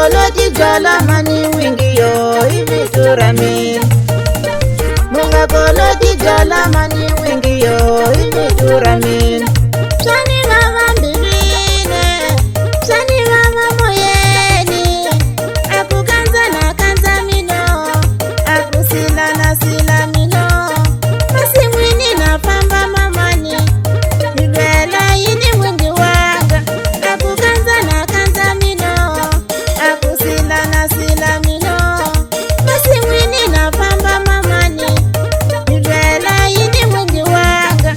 koloti jala mani wingi yo hivi turamin. Munga koloti jala mani wingi yo hivi turamin. Shani mama mbirine, shani mama moyeni. Aku kanza na kanza mino, aku sila na sila mino. Masi mwini na pamba mamani, nibela yini wingi wanga. Aku kanza na kanza mino, aku sila na sila mino. Masi mwini na pamba mamani, nibela yini wingi wanga.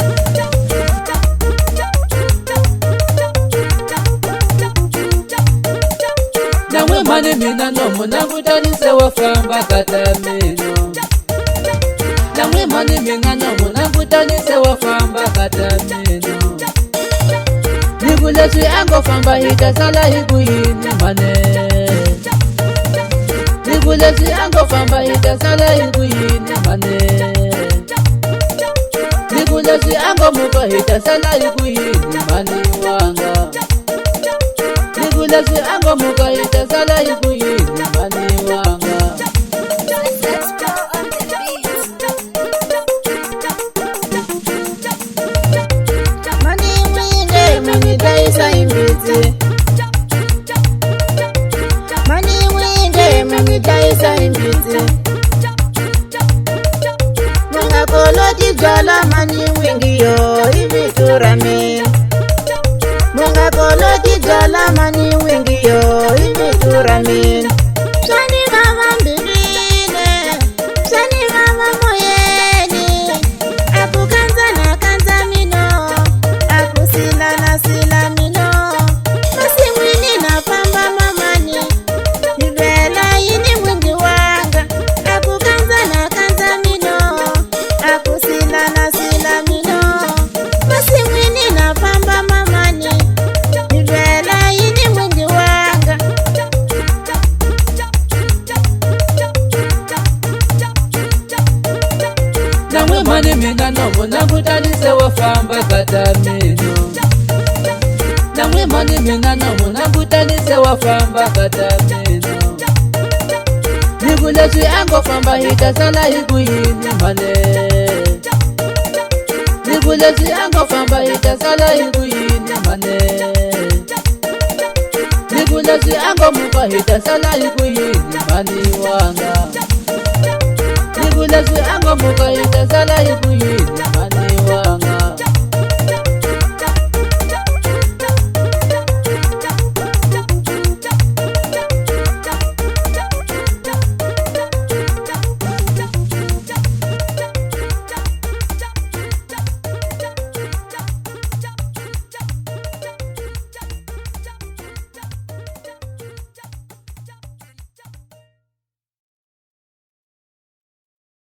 Namwe mani mina nomu nangutani sewa famba katamino. Namwe mani mina nomu nangutani sewa famba katamino. Nigulesi ango famba hita sala higuini mane. Nigulesi ango famba hita sala higuini mane. Nigulesi ango muka hita sala higuini mani wanga. Nigulesi ango muka hita sala higuini mani wanga. Mani winge mani daisa imbiti. Mani winge mani daisa imbiti. Munga koloti jala mani wingi yo hivi turamin. Munga koloti jala mani wingi yo hivi turamin. Shani mama mbirine, shani mama moyeni. Aku kanza na kanza mino, aku sila na sila mino. Masi mwini na pamba mamani, nibela yini wingi wanga. Aku kanza na kanza mino, aku sila na sila mino. Masi mwini na pamba mamani, nibela yini wingi wanga. Namwe mani mina nomu nangutani sewa famba katamino. Namwe mani mina nomu nangutani sewa famba katamino. Nigulesi ango famba hita sala higuini mane. Nigulesi ango famba hita sala higuini mane. Nigulesi ango muka hita sala higuini mani wanga. Nigulesi ango muka hita sala higuini